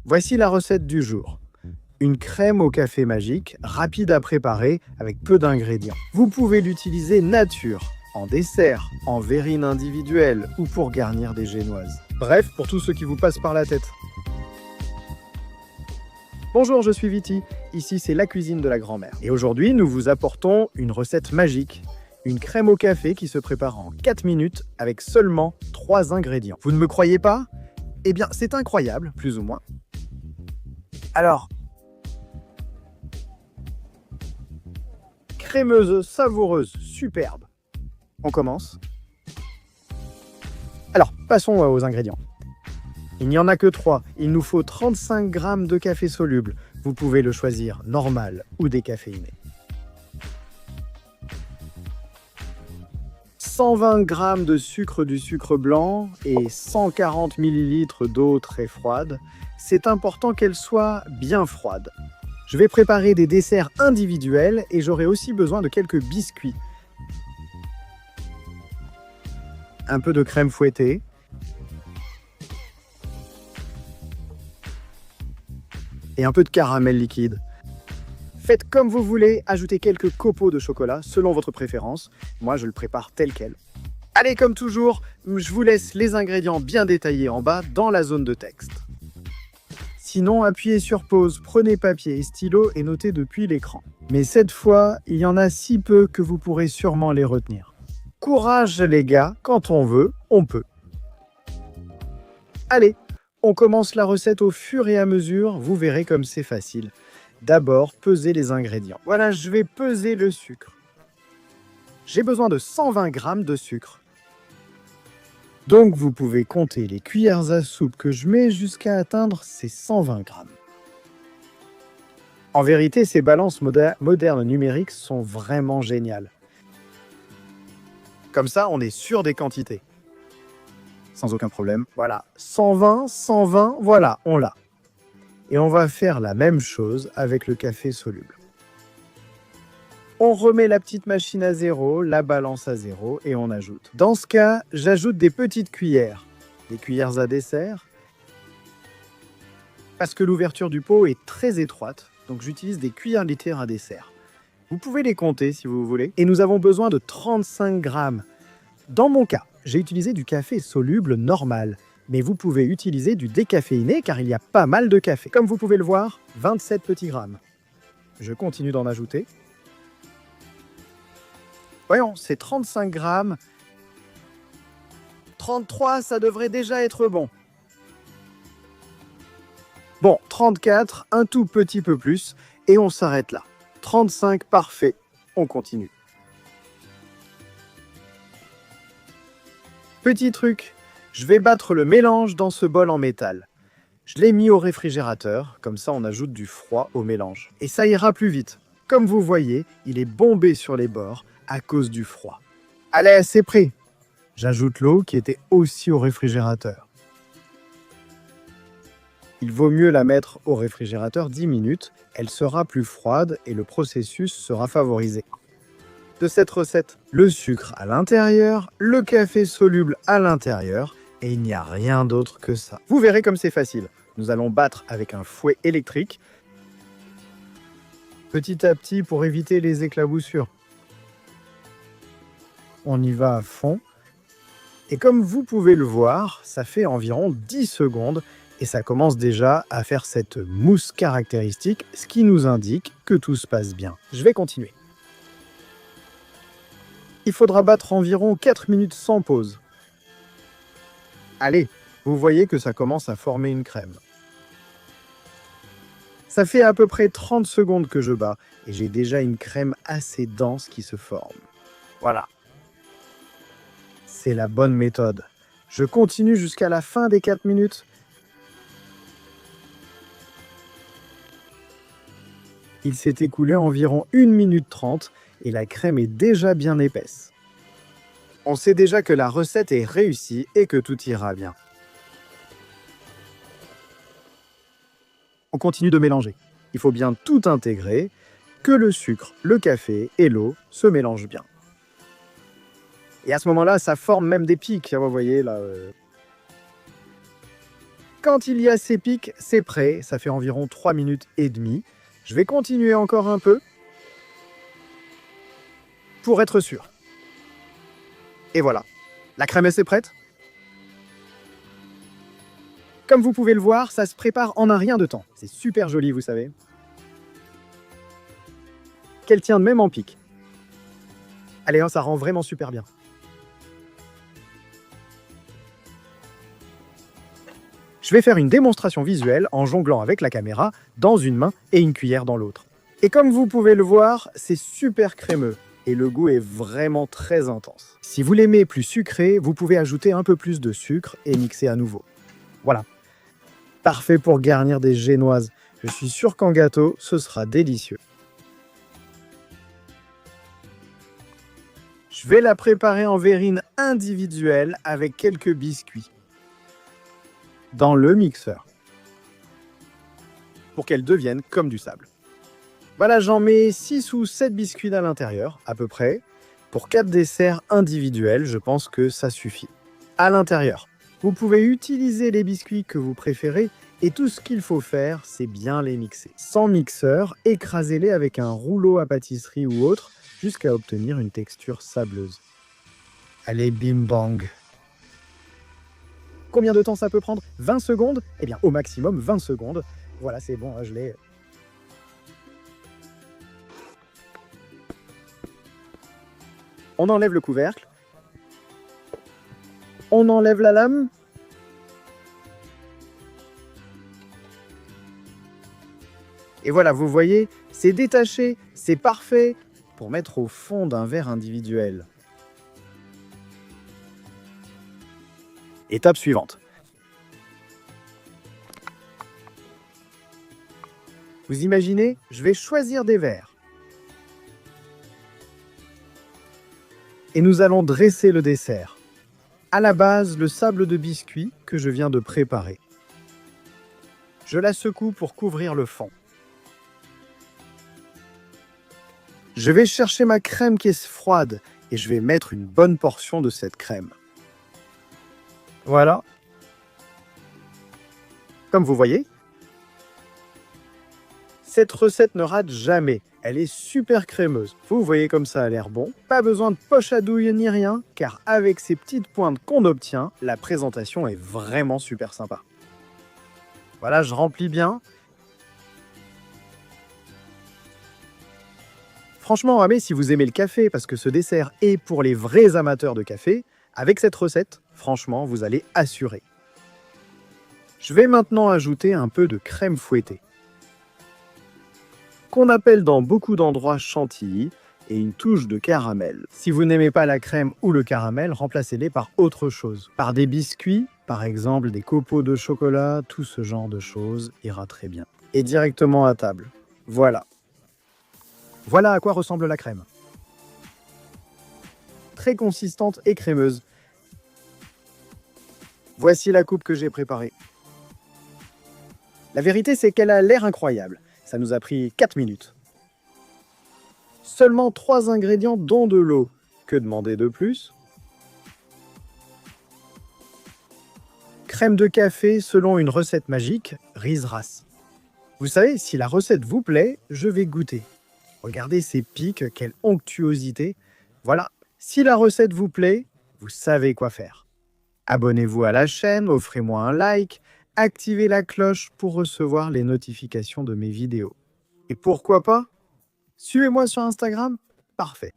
Voici la recette du jour. Une crème au café magique, rapide à préparer, avec peu d'ingrédients. Vous pouvez l'utiliser nature, en dessert, en verrine individuelle ou pour garnir des génoises. Bref, pour tous ceux qui vous passent par la tête. Bonjour, je suis Viti. Ici, c'est la cuisine de la grand-mère. Et aujourd'hui, nous vous apportons une recette magique. Une crème au café qui se prépare en 4 minutes avec seulement 3 ingrédients. Vous ne me croyez pas? Eh bien, c'est incroyable, plus ou moins. Alors, crémeuse, savoureuse, superbe. On commence. Alors, passons aux ingrédients. Il n'y en a que 3. Il nous faut 35 g de café soluble. Vous pouvez le choisir normal ou décaféiné. 120 g de sucre du sucre blanc et 140 ml d'eau très froide. C'est important qu'elle soit bien froide. Je vais préparer des desserts individuels et j'aurai aussi besoin de quelques biscuits. Un peu de crème fouettée. Et un peu de caramel liquide. Faites comme vous voulez, ajoutez quelques copeaux de chocolat selon votre préférence. Moi, je le prépare tel quel. Allez, comme toujours, je vous laisse les ingrédients bien détaillés en bas dans la zone de texte. Sinon, appuyez sur pause, prenez papier et stylo et notez depuis l'écran. Mais cette fois, il y en a si peu que vous pourrez sûrement les retenir. Courage les gars, quand on veut, on peut. Allez, on commence la recette au fur et à mesure, vous verrez comme c'est facile. D'abord, pesez les ingrédients. Voilà, je vais peser le sucre. J'ai besoin de 120 g de sucre. Donc, vous pouvez compter les cuillères à soupe que je mets jusqu'à atteindre ces 120 g. En vérité, ces balances modernes numériques sont vraiment géniales. Comme ça, on est sûr des quantités. Sans aucun problème. Voilà, 120, 120, voilà, on l'a. Et on va faire la même chose avec le café soluble. On remet la petite machine à zéro, la balance à zéro et on ajoute. Dans ce cas, j'ajoute des petites cuillères. Des cuillères à dessert. Parce que l'ouverture du pot est très étroite, donc j'utilise des cuillères littéraires à dessert. Vous pouvez les compter si vous voulez. Et nous avons besoin de 35 g. Dans mon cas, j'ai utilisé du café soluble normal. Mais vous pouvez utiliser du décaféiné car il y a pas mal de café. Comme vous pouvez le voir, 27 petits grammes. Je continue d'en ajouter. Voyons, c'est 35 grammes. 33, ça devrait déjà être bon. Bon, 34, un tout petit peu plus, et on s'arrête là. 35, parfait. On continue. Petit truc. Je vais battre le mélange dans ce bol en métal. Je l'ai mis au réfrigérateur, comme ça on ajoute du froid au mélange. Et ça ira plus vite. Comme vous voyez, il est bombé sur les bords à cause du froid. Allez, c'est prêt. J'ajoute l'eau qui était aussi au réfrigérateur. Il vaut mieux la mettre au réfrigérateur 10 minutes, elle sera plus froide et le processus sera favorisé. De cette recette, le sucre à l'intérieur, le café soluble à l'intérieur, et il n'y a rien d'autre que ça. Vous verrez comme c'est facile. Nous allons battre avec un fouet électrique, petit à petit pour éviter les éclaboussures. On y va à fond. Et comme vous pouvez le voir, ça fait environ 10 secondes et ça commence déjà à faire cette mousse caractéristique, ce qui nous indique que tout se passe bien. Je vais continuer. Il faudra battre environ 4 minutes sans pause. Allez, vous voyez que ça commence à former une crème. Ça fait à peu près 30 secondes que je bats et j'ai déjà une crème assez dense qui se forme. Voilà. C'est la bonne méthode. Je continue jusqu'à la fin des 4 minutes. Il s'est écoulé environ 1 minute 30 et la crème est déjà bien épaisse. On sait déjà que la recette est réussie et que tout ira bien. On continue de mélanger. Il faut bien tout intégrer, que le sucre, le café et l'eau se mélangent bien. Et à ce moment-là, ça forme même des pics, vous voyez là. Quand il y a ces pics, c'est prêt. Ça fait environ 3 minutes et demie. Je vais continuer encore un peu pour être sûr. Et voilà, la crème est prête. Comme vous pouvez le voir, ça se prépare en un rien de temps. C'est super joli, vous savez. Qu'elle tient même en pic. Allez, hein, ça rend vraiment super bien. Je vais faire une démonstration visuelle en jonglant avec la caméra dans une main et une cuillère dans l'autre. Et comme vous pouvez le voir, c'est super crémeux et le goût est vraiment très intense. Si vous l'aimez plus sucré, vous pouvez ajouter un peu plus de sucre et mixer à nouveau. Voilà. Parfait pour garnir des génoises. Je suis sûr qu'en gâteau, ce sera délicieux. Je vais la préparer en verrine individuelle avec quelques biscuits dans le mixeur pour qu'elle devienne comme du sable. Voilà, j'en mets 6 ou 7 biscuits à l'intérieur, à peu près. Pour 4 desserts individuels, je pense que ça suffit. À l'intérieur, vous pouvez utiliser les biscuits que vous préférez et tout ce qu'il faut faire, c'est bien les mixer. Sans mixeur, écrasez-les avec un rouleau à pâtisserie ou autre jusqu'à obtenir une texture sableuse. Allez, bim bang! Combien de temps ça peut prendre? 20 secondes? Eh bien, au maximum 20 secondes. Voilà, c'est bon, je l'ai. On enlève le couvercle. On enlève la lame. Et voilà, vous voyez, c'est détaché, c'est parfait pour mettre au fond d'un verre individuel. Étape suivante. Vous imaginez, je vais choisir des verres. Et nous allons dresser le dessert. À la base, le sable de biscuit que je viens de préparer. Je la secoue pour couvrir le fond. Je vais chercher ma crème qui est froide et je vais mettre une bonne portion de cette crème. Voilà. Comme vous voyez, cette recette ne rate jamais. Elle est super crémeuse. Vous voyez comme ça a l'air bon. Pas besoin de poche à douille ni rien, car avec ces petites pointes qu'on obtient, la présentation est vraiment super sympa. Voilà, je remplis bien. Franchement, Ramé, si vous aimez le café, parce que ce dessert est pour les vrais amateurs de café, avec cette recette, franchement, vous allez assurer. Je vais maintenant ajouter un peu de crème fouettée, qu'on appelle dans beaucoup d'endroits chantilly, et une touche de caramel. Si vous n'aimez pas la crème ou le caramel, remplacez-les par autre chose. Par des biscuits, par exemple des copeaux de chocolat, tout ce genre de choses ira très bien. Et directement à table. Voilà. Voilà à quoi ressemble la crème. Très consistante et crémeuse. Voici la coupe que j'ai préparée. La vérité, c'est qu'elle a l'air incroyable. Ça nous a pris 4 minutes. Seulement 3 ingrédients dont de l'eau. Que demander de plus? Crème de café selon une recette magique, Riz Ras. Vous savez, si la recette vous plaît, je vais goûter. Regardez ces pics, quelle onctuosité. Voilà, si la recette vous plaît, vous savez quoi faire. Abonnez-vous à la chaîne, offrez-moi un like, activez la cloche pour recevoir les notifications de mes vidéos. Et pourquoi pas, suivez-moi sur Instagram, parfait.